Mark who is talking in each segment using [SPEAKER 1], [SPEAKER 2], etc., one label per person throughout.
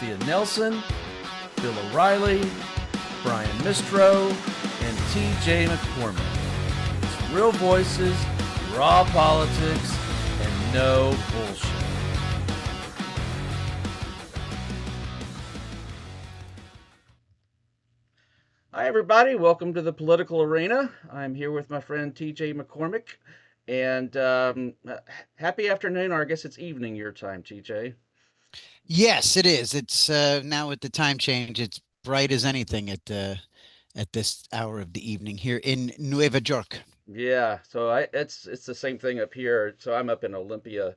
[SPEAKER 1] Thea Nelson, Bill O'Reilly, Brian Mistro, and TJ McCormick. It's real voices, raw politics, and no bullshit. Hi, everybody. Welcome to the political arena. I'm here with my friend TJ McCormick. And happy afternoon, or I guess it's evening your time, TJ.
[SPEAKER 2] Yes, it is. It's now with the time change, it's bright as anything at this hour of the evening here in Nueva York.
[SPEAKER 1] Yeah, so it's the same thing up here. So I'm up in Olympia,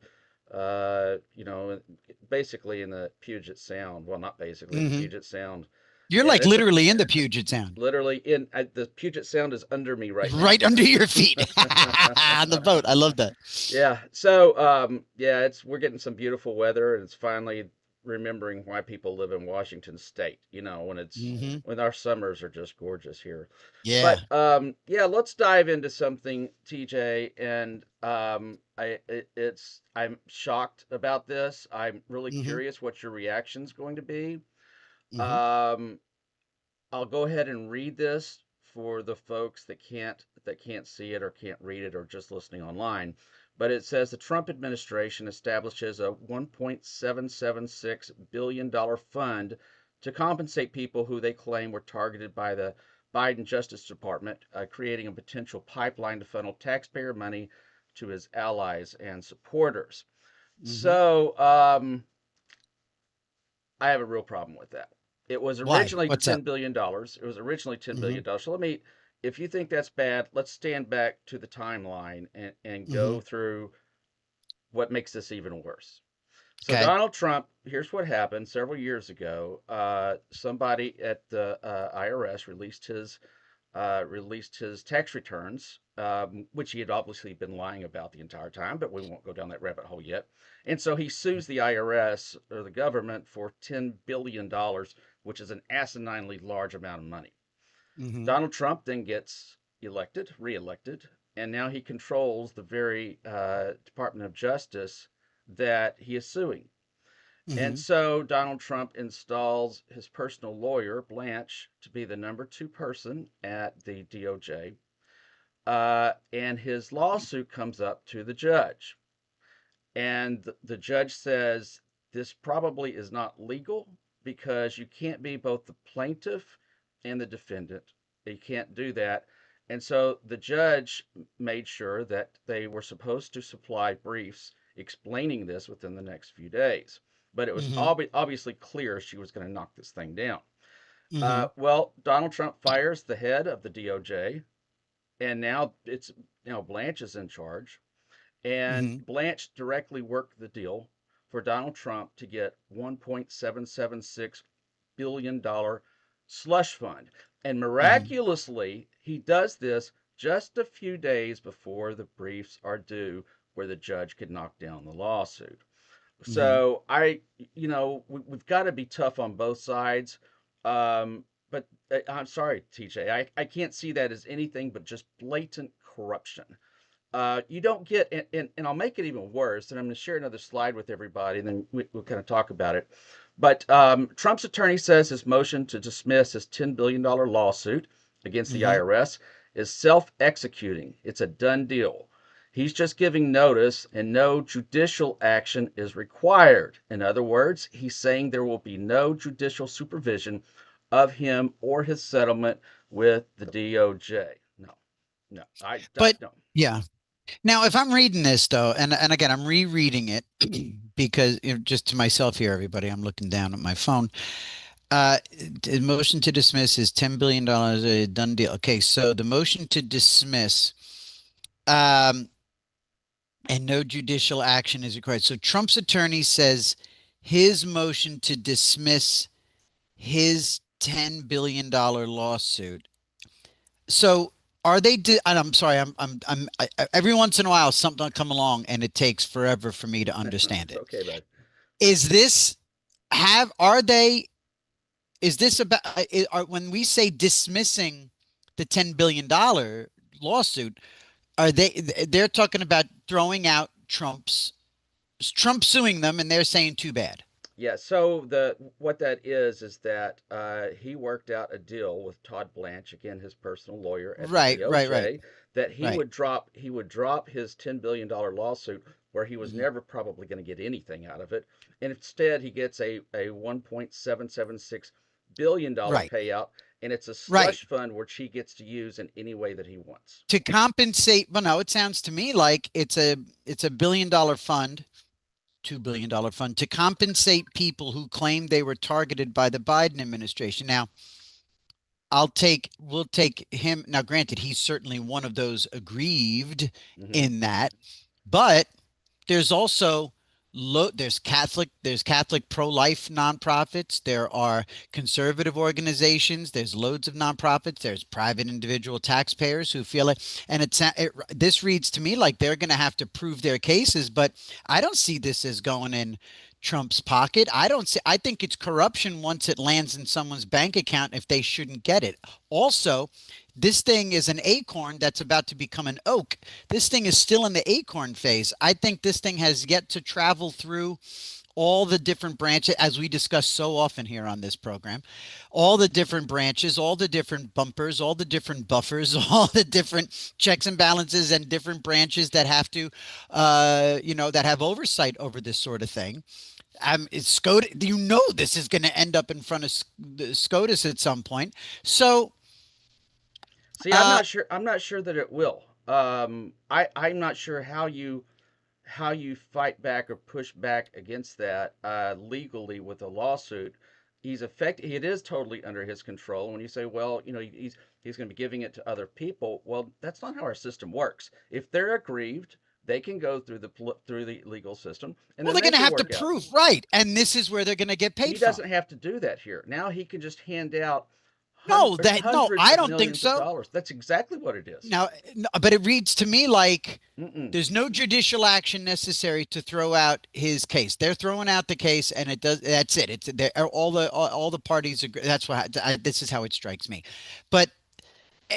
[SPEAKER 1] basically in the Puget Sound. Well, not basically in the
[SPEAKER 2] Hmm.
[SPEAKER 1] Puget Sound,
[SPEAKER 2] You're
[SPEAKER 1] and
[SPEAKER 2] like
[SPEAKER 1] it's
[SPEAKER 2] literally in the Puget Sound,
[SPEAKER 1] literally the Puget Sound is under me right now.
[SPEAKER 2] right under your feet on the boat. I love that.
[SPEAKER 1] Yeah. So, yeah, it's we're getting some beautiful weather, and it's finally remembering why people live in Washington State.
[SPEAKER 2] Hmm.
[SPEAKER 1] When our summers are just gorgeous here.
[SPEAKER 2] Yeah.
[SPEAKER 1] But yeah, let's dive into something, TJ. And I'm shocked about this. I'm really
[SPEAKER 2] Hmm.
[SPEAKER 1] curious what your reaction's going to be.
[SPEAKER 2] Hmm.
[SPEAKER 1] Um, I'll go ahead and read this for the folks that can't see it or can't read it or just listening online. But it says the Trump administration establishes a $1.776 billion fund to compensate people who they claim were targeted by the Biden Justice Department, creating a potential pipeline to funnel taxpayer money to his allies and supporters.
[SPEAKER 2] Hmm.
[SPEAKER 1] So I have a real problem with that. It was
[SPEAKER 2] Why?
[SPEAKER 1] originally
[SPEAKER 2] What's up?
[SPEAKER 1] $10 billion. It was originally $10
[SPEAKER 2] Hmm.
[SPEAKER 1] billion. So if you think that's bad, let's stand back to the timeline and
[SPEAKER 2] Hmm.
[SPEAKER 1] go through what makes this even worse. So
[SPEAKER 2] Okay.
[SPEAKER 1] Donald Trump, here's what happened several years ago. Somebody at the IRS released his tax returns, which he had obviously been lying about the entire time, but we won't go down that rabbit hole yet. And so he sues the IRS or the government for $10 billion, which is an asininely large amount of money.
[SPEAKER 2] Hmm.
[SPEAKER 1] Donald Trump then gets reelected, and now he controls the very Department of Justice that he is suing. And
[SPEAKER 2] Hmm.
[SPEAKER 1] so Donald Trump installs his personal lawyer, Blanche, to be the number two person at the DOJ. And his lawsuit comes up to the judge. And the judge says this probably is not legal because you can't be both the plaintiff and the defendant. You can't do that. And so the judge made sure that they were supposed to supply briefs explaining this within the next few days. But it was
[SPEAKER 2] Hmm.
[SPEAKER 1] obviously clear she was going to knock this thing down.
[SPEAKER 2] Hmm.
[SPEAKER 1] Well, Donald Trump fires the head of the DOJ, and now Blanche is in charge, and
[SPEAKER 2] Hmm.
[SPEAKER 1] Blanche directly worked the deal for Donald Trump to get $1.776 billion slush fund. And
[SPEAKER 2] Hmm.
[SPEAKER 1] miraculously, he does this just a few days before the briefs are due, where the judge could knock down the lawsuit.
[SPEAKER 2] Hmm.
[SPEAKER 1] So we've got to be tough on both sides. But I'm sorry, TJ, I can't see that as anything but just blatant corruption. You don't get, and I'll make it even worse, and I'm going to share another slide with everybody, and then we'll kind of talk about it. But Trump's attorney says his motion to dismiss his $10 billion lawsuit against the
[SPEAKER 2] Hmm.
[SPEAKER 1] IRS is self executing. It's a done deal. He's just giving notice, and no judicial action is required. In other words, he's saying there will be no judicial supervision of him or his settlement with the DOJ. No, no, I
[SPEAKER 2] But
[SPEAKER 1] don't.
[SPEAKER 2] yeah. Now, if I'm reading this though, and again, I'm rereading it because just to myself here, everybody, I'm looking down at my phone. Uh, the motion to dismiss is $10 billion a done deal. Okay, so the motion to dismiss, um, and no judicial action is required. So Trump's attorney says his motion to dismiss his $10 billion lawsuit. So are they? And I'm sorry. Every once in a while something will come along, and it takes forever for me to understand
[SPEAKER 1] It's
[SPEAKER 2] it.
[SPEAKER 1] okay, bud.
[SPEAKER 2] Is this have? Are they? Is this about? When we say dismissing the $10 billion lawsuit, are they? They're talking about throwing out Trump suing them, and they're saying too bad.
[SPEAKER 1] Yeah, so the what that is that he worked out a deal with Todd Blanche, again his personal lawyer at the
[SPEAKER 2] Right, right, right,
[SPEAKER 1] DOJ, that
[SPEAKER 2] right.
[SPEAKER 1] he would drop his $10 billion lawsuit where he was
[SPEAKER 2] Hmm.
[SPEAKER 1] never probably going to get anything out of it, and instead he gets a 1.776 billion dollar
[SPEAKER 2] Right,
[SPEAKER 1] payout, and it's a
[SPEAKER 2] right.
[SPEAKER 1] slush fund which he gets to use in any way that he wants.
[SPEAKER 2] To compensate, well, no, it sounds to me like it's a $1 billion fund, $2 billion fund to compensate people who claim they were targeted by the Biden administration. Now, we'll take him. Now, granted, he's certainly one of those aggrieved
[SPEAKER 1] Hmm.
[SPEAKER 2] in that, but there's also there's Catholic pro-life nonprofits, there are conservative organizations, there's loads of nonprofits, there's private individual taxpayers who feel it, and this reads to me like they're going to have to prove their cases, but I don't see this as going in Trump's pocket. I think it's corruption once it lands in someone's bank account if they shouldn't get it. Also, this thing is an acorn that's about to become an oak. This thing is still in the acorn phase. I think this thing has yet to travel through all the different branches, as we discuss so often here on this program, all the different branches, all the different bumpers, all the different buffers, all the different checks and balances and different branches that have to, that have oversight over this sort of thing. It's SCOTUS, this is going to end up in front of SCOTUS at some point. So,
[SPEAKER 1] See,
[SPEAKER 2] uh,
[SPEAKER 1] I'm not sure that it will. I'm not sure how you fight back or push back against that legally with a lawsuit. It is totally under his control. When you say, well, he's going to be giving it to other people, well, that's not how our system works. If they're aggrieved, they can go through the legal system, and
[SPEAKER 2] well,
[SPEAKER 1] then
[SPEAKER 2] they're
[SPEAKER 1] they
[SPEAKER 2] going to
[SPEAKER 1] can
[SPEAKER 2] have to
[SPEAKER 1] work out.
[SPEAKER 2] prove, right. And this is where they're going to get
[SPEAKER 1] He
[SPEAKER 2] paid from.
[SPEAKER 1] doesn't have to do that here. Now he can just hand out
[SPEAKER 2] No,
[SPEAKER 1] hundreds
[SPEAKER 2] I
[SPEAKER 1] of
[SPEAKER 2] don't think
[SPEAKER 1] millions of
[SPEAKER 2] so.
[SPEAKER 1] dollars. That's exactly what it is.
[SPEAKER 2] Now, no, but it reads to me like
[SPEAKER 1] Mm-mm.
[SPEAKER 2] there's no judicial action necessary to throw out his case. They're throwing out the case, and it does. That's it. It's there. All the parties agree. That's this is how it strikes me. But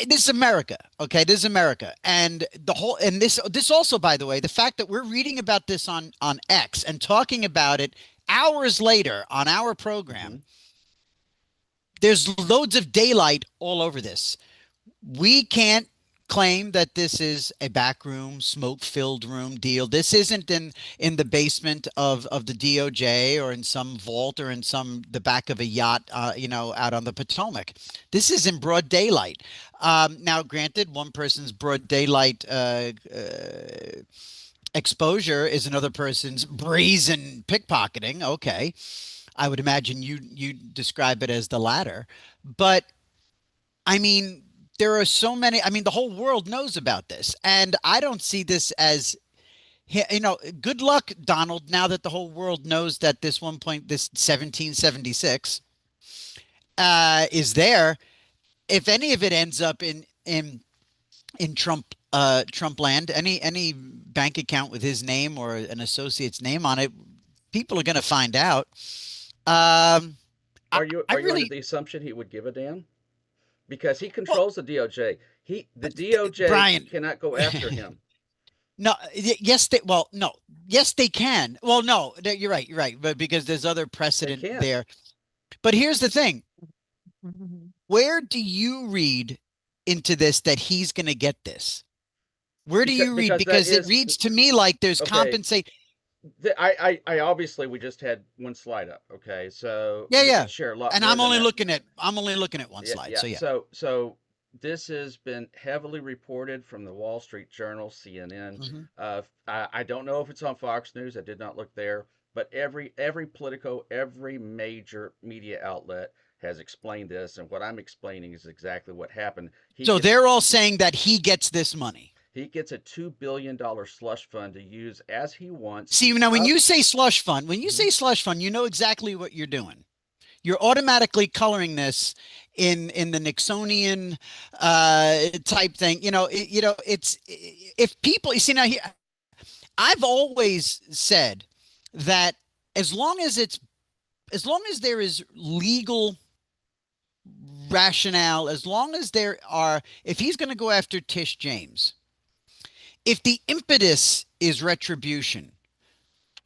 [SPEAKER 2] this is America, okay? This is America, and this also, by the way, the fact that we're reading about this on X and talking about it hours later on our
[SPEAKER 1] Mm-hmm.
[SPEAKER 2] program, there's loads of daylight all over this. We can't claim that this is a backroom, smoke-filled room deal. This isn't in the basement of the DOJ or in some vault or in the back of a yacht, out on the Potomac. This is in broad daylight. Now, granted, one person's broad daylight exposure is another person's brazen pickpocketing. Okay, I would imagine you describe it as the latter, but I mean, there are so many. I mean, the whole world knows about this, and I don't see this as good luck, Donald. Now that the whole world knows that this 1776 is there, if any of it ends up in Trump land, any bank account with his name or an associate's name on it, people are going to find out. Um, I, I
[SPEAKER 1] Are you under
[SPEAKER 2] really
[SPEAKER 1] the assumption he would give a damn? Because he
[SPEAKER 2] well,
[SPEAKER 1] controls the DOJ. The DOJ
[SPEAKER 2] Brian.
[SPEAKER 1] cannot go after him.
[SPEAKER 2] No, yes, no, yes, they can. Well, no, you're right, but because there's other
[SPEAKER 1] They
[SPEAKER 2] precedent
[SPEAKER 1] can't
[SPEAKER 2] there. But here's the thing. Where do you read into this that he's going to get this? Where do you read?
[SPEAKER 1] because that
[SPEAKER 2] Because it
[SPEAKER 1] is
[SPEAKER 2] reads to me like there's
[SPEAKER 1] okay.
[SPEAKER 2] compensate.
[SPEAKER 1] I obviously we just had one slide up. Okay, so
[SPEAKER 2] Yeah,
[SPEAKER 1] we could
[SPEAKER 2] yeah.
[SPEAKER 1] share a lot
[SPEAKER 2] And
[SPEAKER 1] more than that.
[SPEAKER 2] I'm only looking at one
[SPEAKER 1] Yeah,
[SPEAKER 2] slide.
[SPEAKER 1] yeah.
[SPEAKER 2] So yeah.
[SPEAKER 1] This has been heavily reported from the Wall Street Journal, CNN.
[SPEAKER 2] Hmm.
[SPEAKER 1] I don't know if it's on Fox News. I did not look there, but every Politico, every major media outlet has explained this, and what I'm explaining is exactly what happened.
[SPEAKER 2] So they're all saying that he gets this money.
[SPEAKER 1] He gets a $2 billion slush fund to use as he wants.
[SPEAKER 2] See, now
[SPEAKER 1] Up.
[SPEAKER 2] when you
[SPEAKER 1] Mhm.
[SPEAKER 2] say slush fund, you know exactly what you're doing. You're automatically coloring this in the Nixonian type thing. It's if people you see now here. I've always said that as long as it's as long as there is legal rationale, as long as there are, if he's going to go after Tish James, if the impetus is retribution,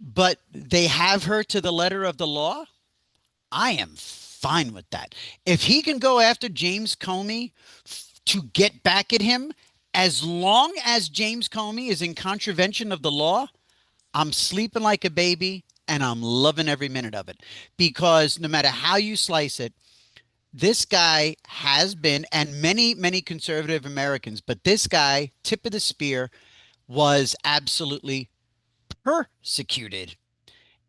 [SPEAKER 2] but they have her to the letter of the law. I am fine with that. If he can go after James Comey to get back at him, as long as James Comey is in contravention of the law, I'm sleeping like a baby and I'm loving every minute of it. Because no matter how you slice it, this guy has been, and many conservative Americans, but this guy, tip of the spear, was absolutely persecuted,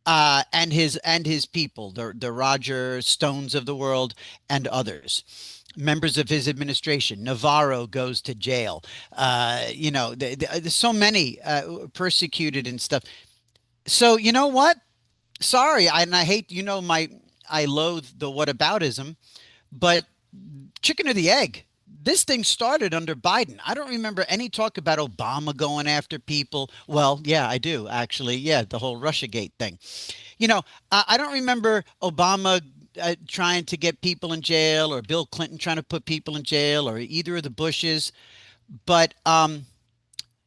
[SPEAKER 2] and his people, the Roger Stones of the world, and others, members of his administration. Navarro goes to jail. There's so many persecuted and stuff. So you know what? Sorry, and I hate, I loathe the whataboutism, but chicken or the egg? This thing started under Biden. I don't remember any talk about Obama going after people. Well, yeah, I do actually. Yeah, the whole Russiagate thing. I don't remember Obama trying to get people in jail, or Bill Clinton trying to put people in jail, or either of the Bushes. But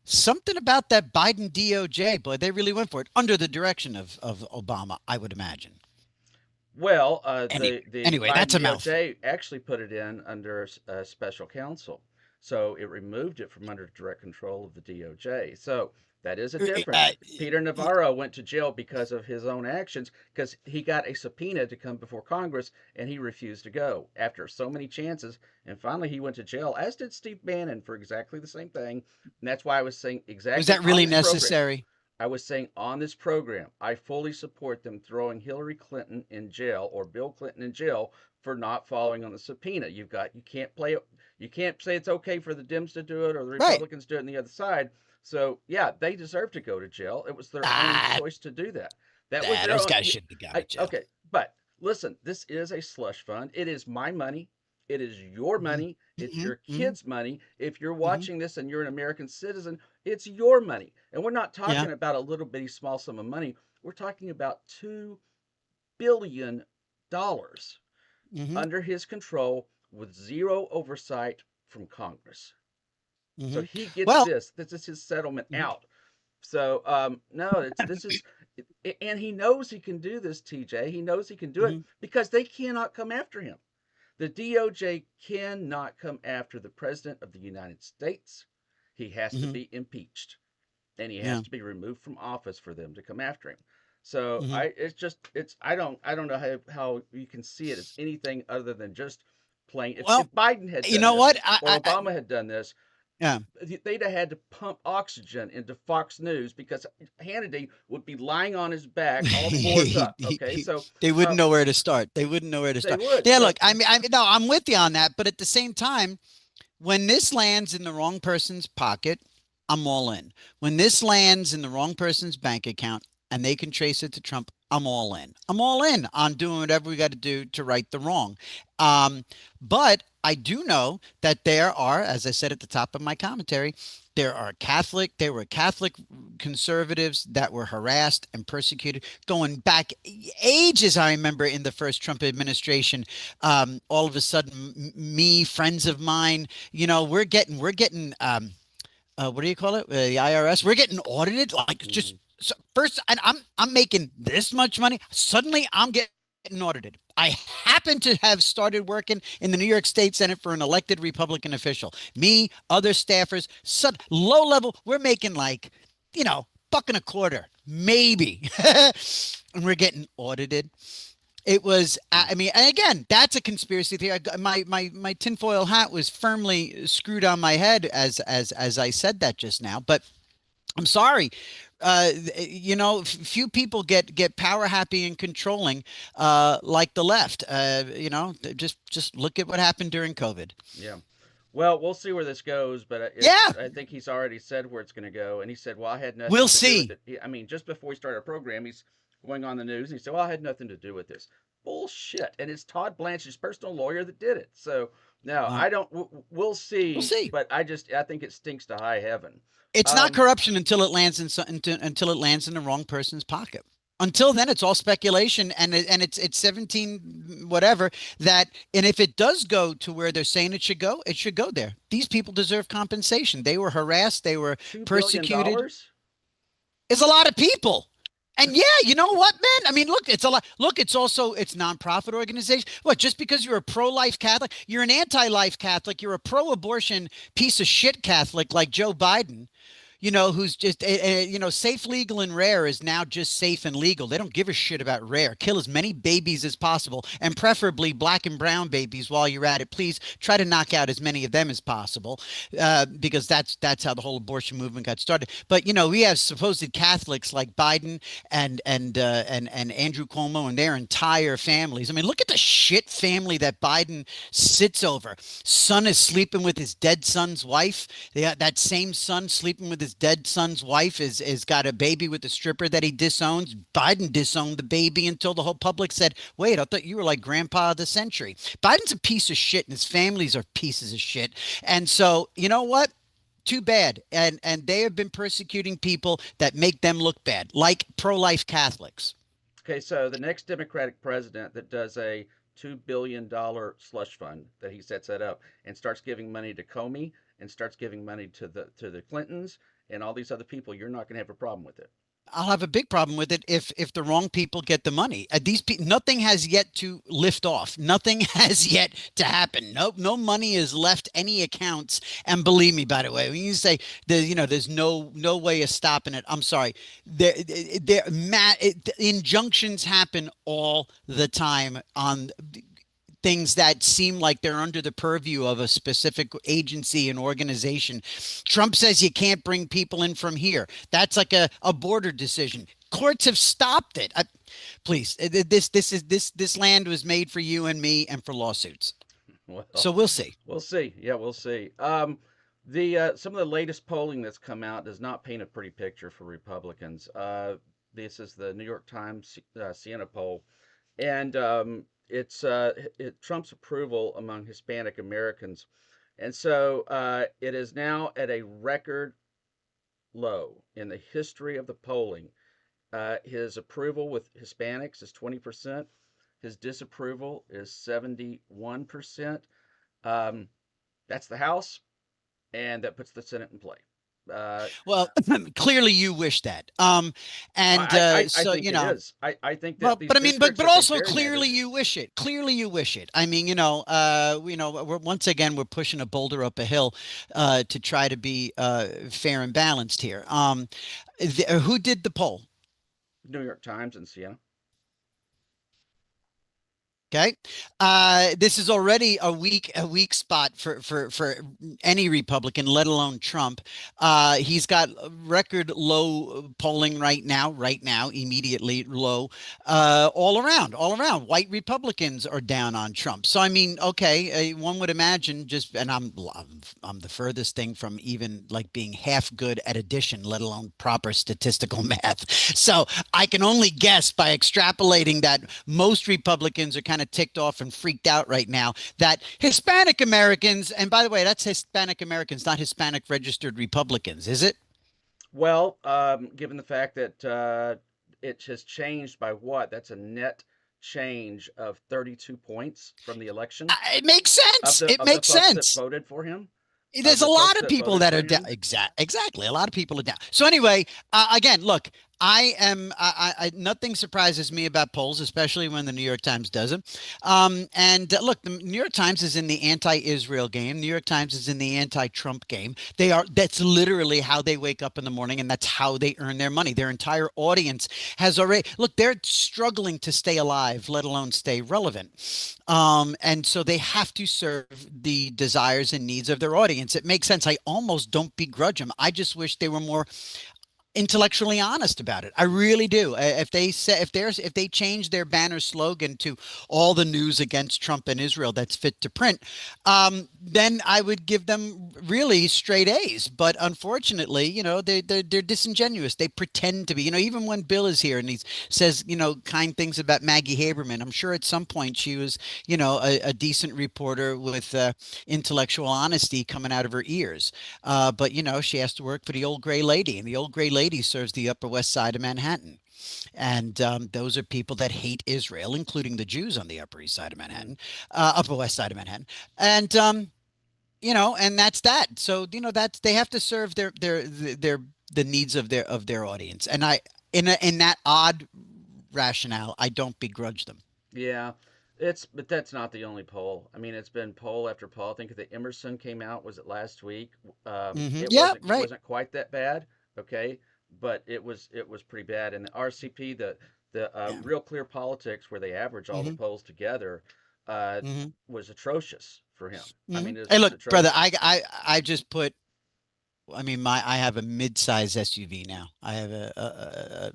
[SPEAKER 2] something about that Biden DOJ, boy, they really went for it under the direction of Obama, I would imagine.
[SPEAKER 1] Well,
[SPEAKER 2] Anyway,
[SPEAKER 1] the
[SPEAKER 2] anyway,
[SPEAKER 1] Biden
[SPEAKER 2] that's a mouthful.
[SPEAKER 1] DOJ actually put it in under special counsel, so it removed it from under direct control of the DOJ. So that is a difference.
[SPEAKER 2] Uh,
[SPEAKER 1] Peter Navarro went to jail because of his own actions, because he got a subpoena to come before Congress and he refused to go after so many chances. And finally, he went to jail, as did Steve Bannon, for exactly the same thing. And that's why I was saying
[SPEAKER 2] was
[SPEAKER 1] exactly
[SPEAKER 2] that
[SPEAKER 1] on
[SPEAKER 2] really
[SPEAKER 1] this program.
[SPEAKER 2] necessary?
[SPEAKER 1] I was saying on this program, I fully support them throwing Hillary Clinton in jail or Bill Clinton in jail for not following on the subpoena. You can't play it. You can't say it's okay for the Dems to do it or the
[SPEAKER 2] Right.
[SPEAKER 1] Republicans to do it on the other side. So yeah, they deserve to go to jail. It was their own
[SPEAKER 2] Ah,
[SPEAKER 1] choice to do that. That was their
[SPEAKER 2] those
[SPEAKER 1] own.
[SPEAKER 2] guys shouldn't have gone to jail.
[SPEAKER 1] Okay, but listen, this is a slush fund. It is my money. It is your
[SPEAKER 2] Hmm.
[SPEAKER 1] money. It's
[SPEAKER 2] Hmm.
[SPEAKER 1] your
[SPEAKER 2] Hmm.
[SPEAKER 1] kids' money. If you're
[SPEAKER 2] Hmm.
[SPEAKER 1] watching this and you're an American citizen, it's your money. And we're not
[SPEAKER 2] Yeah.
[SPEAKER 1] talking about a little bitty small sum of money. We're talking about $2 billion
[SPEAKER 2] Hmm.
[SPEAKER 1] under his control with zero oversight from Congress. So
[SPEAKER 2] Hmm.
[SPEAKER 1] he gets
[SPEAKER 2] Well,
[SPEAKER 1] this. This is his settlement
[SPEAKER 2] mhm,
[SPEAKER 1] out. So no, it's this is, and he knows he can do this. TJ, he knows he can do it
[SPEAKER 2] mhm,
[SPEAKER 1] because they cannot come after him. The DOJ cannot come after the President of the United States. He has to
[SPEAKER 2] mhm,
[SPEAKER 1] be impeached and he has
[SPEAKER 2] yeah.
[SPEAKER 1] to be removed from office for them to come after him. So
[SPEAKER 2] Hmm.
[SPEAKER 1] I don't know how you can see it as anything other than just plain. If
[SPEAKER 2] Well,
[SPEAKER 1] Biden had
[SPEAKER 2] you
[SPEAKER 1] done
[SPEAKER 2] know
[SPEAKER 1] this
[SPEAKER 2] what?
[SPEAKER 1] or Obama had done this,
[SPEAKER 2] Yeah.
[SPEAKER 1] they'd have had to pump oxygen into Fox News because Hannity would be lying on his back, all fours up. Okay, so
[SPEAKER 2] They wouldn't
[SPEAKER 1] uh,
[SPEAKER 2] know where to start. They wouldn't know where to
[SPEAKER 1] they
[SPEAKER 2] start.
[SPEAKER 1] would.
[SPEAKER 2] Yeah,
[SPEAKER 1] So
[SPEAKER 2] look, no, I'm with you on that, but at the same time, when this lands in the wrong person's pocket, I'm all in. When this lands in the wrong person's bank account and they can trace it to Trump, I'm all in. I'm all in on doing whatever we got to do to right the wrong. Um, but I do know that there are, as I said at the top of my commentary, there were Catholic conservatives that were harassed and persecuted going back ages. I remember in the first Trump administration, all of a sudden, me, friends of mine, we're getting what do you call it? The IRS. We're getting audited like just
[SPEAKER 1] mhm.
[SPEAKER 2] so first, and I'm making this much money. Suddenly, I'm getting audited. I happen to have started working in the New York State Senate for an elected Republican official. Me, other staffers, low level. We're making like, buck and a quarter, maybe, and we're getting audited. It was, I mean, and again, that's a conspiracy theory. My tinfoil hat was firmly screwed on my head as I said that just now. But I'm sorry, few people get power happy and controlling, like the left. Just look at what happened during COVID.
[SPEAKER 1] Yeah. Well, we'll see where this goes, but
[SPEAKER 2] Yeah,
[SPEAKER 1] I think he's already said where it's going to go. And he said, "Well, I had
[SPEAKER 2] we'll
[SPEAKER 1] nothing to do with
[SPEAKER 2] see.
[SPEAKER 1] it." I mean, just before we started our program, he's going on the news and he said, "Well, I had nothing to do with this." Bullshit. And it's Todd Blanche's personal lawyer that did it. So now
[SPEAKER 2] Well,
[SPEAKER 1] I don't. We'll
[SPEAKER 2] we'll
[SPEAKER 1] see,
[SPEAKER 2] see.
[SPEAKER 1] but I think it stinks to high heaven.
[SPEAKER 2] It's not
[SPEAKER 1] Um,
[SPEAKER 2] corruption until it lands until it lands in the wrong person's pocket. Until then, it's all speculation, and it's 17 whatever that. And if it does go to where they're saying it should go there. These people deserve compensation. They were harassed. They were
[SPEAKER 1] $2 billion
[SPEAKER 2] persecuted.
[SPEAKER 1] dollars.
[SPEAKER 2] It's a lot of people. And yeah, you know what, man? I mean, look, it's a lot. Look, it's also it's nonprofit organization. What? Just because you're a pro-life Catholic, you're an anti-life Catholic, you're a pro-abortion piece of shit Catholic like Joe Biden, who's just, safe, legal, and rare is now just safe and legal. They don't give a shit about rare. Kill as many babies as possible, and preferably black and brown babies while you're at it. Please try to knock out as many of them as possible, because that's how the whole abortion movement got started. But we have supposed Catholics like Biden and Andrew Cuomo and their entire families. I mean, look at the shit family that Biden sits over. Son is sleeping with his dead son's wife. That same son sleeping with his dead son's wife is got a baby with a stripper that he disowns. Biden disowned the baby until the whole public said, "Wait, I thought you were like grandpa of the century." Biden's a piece of shit, and his families are pieces of shit. And so, you know what? Too bad. And they have been persecuting people that make them look bad, like pro-life Catholics.
[SPEAKER 1] Okay, so the next Democratic president that does a $2 billion slush fund that he sets that up and starts giving money to Comey and starts giving money to the Clintons and all these other people, you're not going to have a problem with it.
[SPEAKER 2] I'll have a big problem with it if the wrong people get the money. Nothing has yet to lift off. Nothing has yet to happen. No money is left any accounts. And believe me, by the way, when you say there's no way of stopping it, I'm sorry. Injunctions happen all the time on things that seem like they're under the purview of a specific agency and organization. Trump says you can't bring people in from here. That's like a border decision. Courts have stopped it. Please, this land was made for you and me and for lawsuits.
[SPEAKER 1] Well,
[SPEAKER 2] So we'll see.
[SPEAKER 1] we'll see. Yeah, we'll see. The some of the latest polling that's come out does not paint a pretty picture for Republicans. This is the New York Times Siena poll, and Trump's approval among Hispanic Americans, and so it is now at a record low in the history of the polling. His approval with Hispanics is 20%. His disapproval is 71%. Um, that's the House, and that puts the Senate in play. Uh,
[SPEAKER 2] Well, clearly you wish that. And
[SPEAKER 1] I
[SPEAKER 2] so
[SPEAKER 1] think it is. I think that
[SPEAKER 2] Well,
[SPEAKER 1] these
[SPEAKER 2] but I mean, but
[SPEAKER 1] districts
[SPEAKER 2] but
[SPEAKER 1] that they've
[SPEAKER 2] also clearly
[SPEAKER 1] gerrymandered.
[SPEAKER 2] you wish it. Clearly you wish it. I mean, once again we're pushing a boulder up a hill to try to be fair and balanced here. Who did the poll?
[SPEAKER 1] New York Times and Siena.
[SPEAKER 2] Okay. This is already a weak spot for any Republican, let alone Trump. He's got record low polling right now, immediately low, all around. White Republicans are down on Trump. So I mean, okay, one would imagine and I'm the furthest thing from even like being half good at addition, let alone proper statistical math. So I can only guess by extrapolating that most Republicans are kind of ticked off and freaked out right now that Hispanic Americans, and by the way, that's Hispanic Americans, not Hispanic registered Republicans, is it?
[SPEAKER 1] Well, given the fact that it has changed by what? That's a net change of 32 points from the election
[SPEAKER 2] It makes
[SPEAKER 1] of
[SPEAKER 2] sense.
[SPEAKER 1] the
[SPEAKER 2] It
[SPEAKER 1] of the
[SPEAKER 2] makes
[SPEAKER 1] folks that
[SPEAKER 2] sense.
[SPEAKER 1] voted for him, of
[SPEAKER 2] There's a
[SPEAKER 1] the
[SPEAKER 2] lot
[SPEAKER 1] folks
[SPEAKER 2] of
[SPEAKER 1] that
[SPEAKER 2] people
[SPEAKER 1] voted
[SPEAKER 2] that
[SPEAKER 1] for
[SPEAKER 2] are down.
[SPEAKER 1] him.
[SPEAKER 2] Exactly. A lot of people are down. So anyway, again, look, nothing surprises me about polls, especially when the New York Times does them. And look, the New York Times is in the anti-Israel game. New York Times is in the anti-Trump game. That's literally how they wake up in the morning, and that's how they earn their money. Their entire audience has already, look, they're struggling to stay alive, let alone stay relevant. And so they have to serve the desires and needs of their audience. It makes sense. I almost don't begrudge them. I just wish they were more intellectually honest about it. I really do. If they change their banner slogan to "all the news against Trump and Israel that's fit to print," then I would give them really straight A's. But unfortunately, they're disingenuous. They pretend to be. Even when Bill is here and he says kind things about Maggie Haberman, I'm sure at some point she was a decent reporter with intellectual honesty coming out of her ears. But she has to work for the old gray lady, and the old gray lady serves the Upper West Side of Manhattan. And those are people that hate Israel, including the Jews on the Upper East Side of
[SPEAKER 1] Mm.
[SPEAKER 2] Manhattan, Upper West Side of Manhattan. And and that's that. So that's they have to serve their the needs of their audience. And in that odd rationale, I don't begrudge them.
[SPEAKER 1] Yeah, but that's not the only poll. I mean, it's been poll after poll. I think the Emerson came out, was it last week? It
[SPEAKER 2] Yeah, right.
[SPEAKER 1] wasn't quite that bad, okay, but it was pretty bad. And the RCP, the
[SPEAKER 2] Yeah.
[SPEAKER 1] Real Clear Politics, where they average all the
[SPEAKER 2] hmm
[SPEAKER 1] polls together, uh,
[SPEAKER 2] hmm
[SPEAKER 1] was atrocious for him. I
[SPEAKER 2] hmm
[SPEAKER 1] mean, it's
[SPEAKER 2] Hey,
[SPEAKER 1] just
[SPEAKER 2] look, brother,
[SPEAKER 1] atrocious.
[SPEAKER 2] I just put. I mean, I have a mid-size SUV now. I have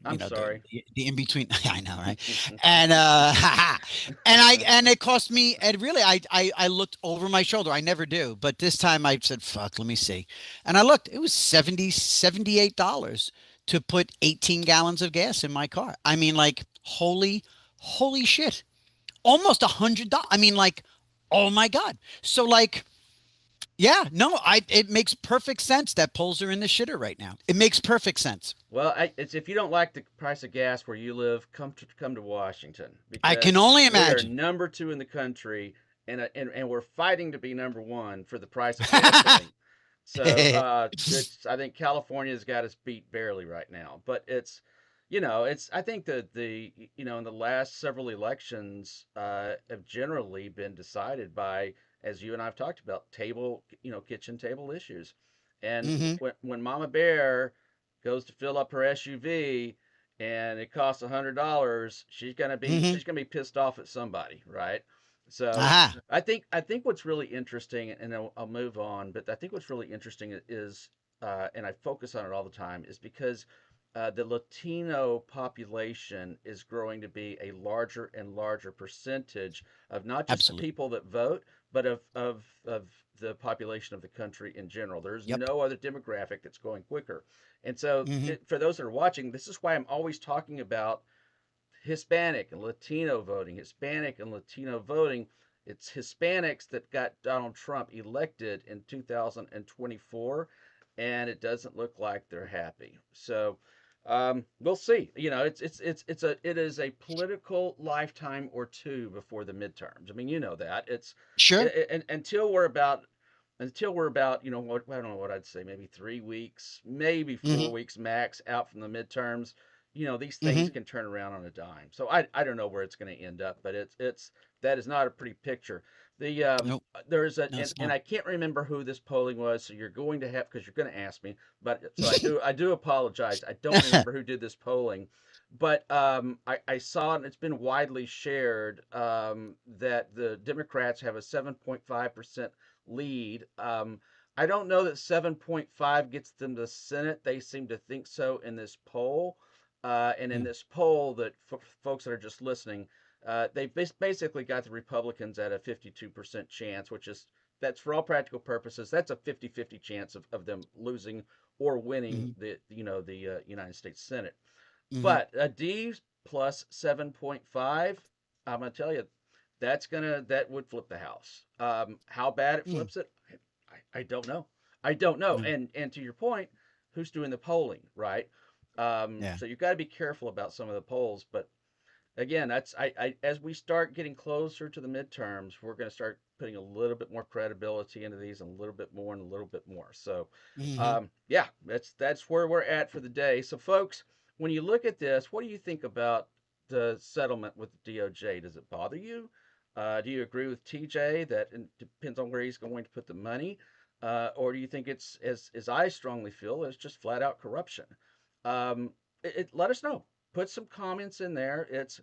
[SPEAKER 2] you
[SPEAKER 1] I'm
[SPEAKER 2] know,
[SPEAKER 1] sorry.
[SPEAKER 2] the in between. I know, right? And and it cost me. And really, I looked over my shoulder. I never do, but this time I said, "Fuck, let me see." And I looked. It was $78 to put 18 gallons of gas in my car. I mean, like, holy shit! Almost $100. I mean, like, oh my God. So like. Yeah, no, it makes perfect sense that polls are in the shitter right now. It makes perfect sense.
[SPEAKER 1] Well, it's if you don't like the price of gas where you live, come to Washington
[SPEAKER 2] I can
[SPEAKER 1] because
[SPEAKER 2] only
[SPEAKER 1] we are
[SPEAKER 2] imagine.
[SPEAKER 1] number two in the country, and we're fighting to be number one for the price of gasoline. So it's I think California's got us beat barely right now, but it's I think that in the last several elections have generally been decided by, as you and I've talked about, kitchen table issues, and
[SPEAKER 2] hmm
[SPEAKER 1] when Mama Bear goes to fill up her SUV and it costs $100,
[SPEAKER 2] hmm
[SPEAKER 1] she's gonna be pissed off at somebody, right? So
[SPEAKER 2] Aha.
[SPEAKER 1] I think what's really interesting, and I'll move on, but I think what's really interesting is, and I focus on it all the time, is because the Latino population is growing to be a larger and larger percentage of not just the
[SPEAKER 2] Absolutely.
[SPEAKER 1] people that vote, but of the population of the country in general. There's
[SPEAKER 2] Yep.
[SPEAKER 1] no other demographic that's going quicker. And so,
[SPEAKER 2] hmm
[SPEAKER 1] for those that are watching, this is why I'm always talking about Hispanic and Latino voting, Hispanic and Latino voting. It's Hispanics that got Donald Trump elected in 2024, and it doesn't look like they're happy. So we'll see. It is a political lifetime or two before the midterms. I mean, you know that
[SPEAKER 2] Sure.
[SPEAKER 1] until we're about what I don't know what I'd say, maybe 3 weeks, maybe four
[SPEAKER 2] hmm
[SPEAKER 1] weeks max out from the midterms. These things
[SPEAKER 2] hmm
[SPEAKER 1] can turn around on a dime. So I don't know where it's going to end up, but it's that is not a pretty picture. The
[SPEAKER 2] Nope.
[SPEAKER 1] there's a
[SPEAKER 2] No, it's
[SPEAKER 1] and
[SPEAKER 2] not.
[SPEAKER 1] I can't remember who this polling was, so you're going to have, because you're going to ask me, but so I do apologize. I don't remember who did this polling, but I saw it, and it's been widely shared, that the Democrats have a 7.5% lead. I don't know that 7.5 gets them the Senate. They seem to think so in this poll. And in
[SPEAKER 2] Mm,
[SPEAKER 1] this poll, that folks that are just listening, they basically got the Republicans at a 52% chance, that's for all practical purposes, that's a 50-50 chance of them losing or winning
[SPEAKER 2] mhm,
[SPEAKER 1] the United States Senate.
[SPEAKER 2] mhm,
[SPEAKER 1] But a D plus 7.5, I'm gonna tell you, that would flip the house. How bad it
[SPEAKER 2] mm.
[SPEAKER 1] flips it, I don't know. I don't know.
[SPEAKER 2] No.
[SPEAKER 1] And to your point, who's doing the polling, right?
[SPEAKER 2] Yeah.
[SPEAKER 1] So you've got to be careful about some of the polls. But again, as we start getting closer to the midterms, we're going to start putting a little bit more credibility into these, and a little bit more and a little bit more. So,
[SPEAKER 2] hmm
[SPEAKER 1] yeah, that's where we're at for the day. So, folks, when you look at this, what do you think about the settlement with the DOJ? Does it bother you? Do you agree with TJ that it depends on where he's going to put the money, or do you think it's, as I strongly feel, it's just flat out corruption? Let us know. Put some comments in there. It's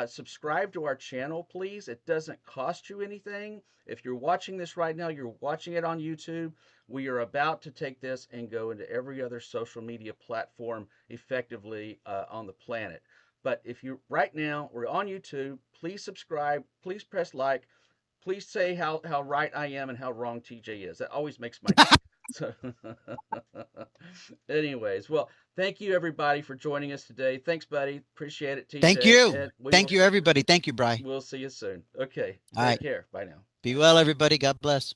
[SPEAKER 1] Subscribe to our channel, please. It doesn't cost you anything. If you're watching this right now, you're watching it on YouTube. We are about to take this and go into every other social media platform effectively on the planet. But if you right now, we're on YouTube. Please subscribe. Please press like. Please say how right I am and how wrong TJ is. That always makes my day. So, anyways, well, thank you everybody for joining us today. Thanks, buddy. Appreciate it,
[SPEAKER 2] Thank
[SPEAKER 1] TJ.
[SPEAKER 2] you.
[SPEAKER 1] And
[SPEAKER 2] Thank you, everybody. Thank you, Bry.
[SPEAKER 1] we'll see you soon. Okay,
[SPEAKER 2] All
[SPEAKER 1] take
[SPEAKER 2] right.
[SPEAKER 1] care. Bye now.
[SPEAKER 2] Be well, everybody. God bless.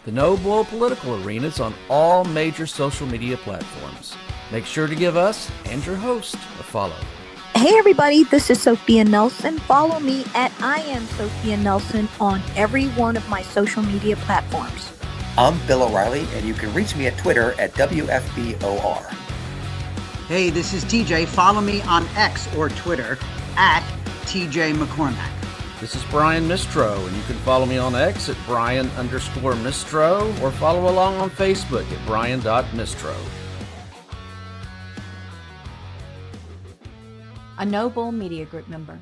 [SPEAKER 3] The No Bull Political Arena is on all major social media platforms. Make sure to give us and your host a follow.
[SPEAKER 4] Hey everybody, this is Sophia Nelson. Follow me at I am Sophia Nelson on every one of my social media platforms.
[SPEAKER 5] I'm Bill O'Reilly, and you can reach me at Twitter at WFBOR. Hey, this is TJ. Follow me on X or Twitter at TJ McCormack.
[SPEAKER 3] This is Brian Mistro, and you can follow me on X at Brian_Mistro or follow along on Facebook at Brian.Mistro.
[SPEAKER 6] A Noble Media Group member.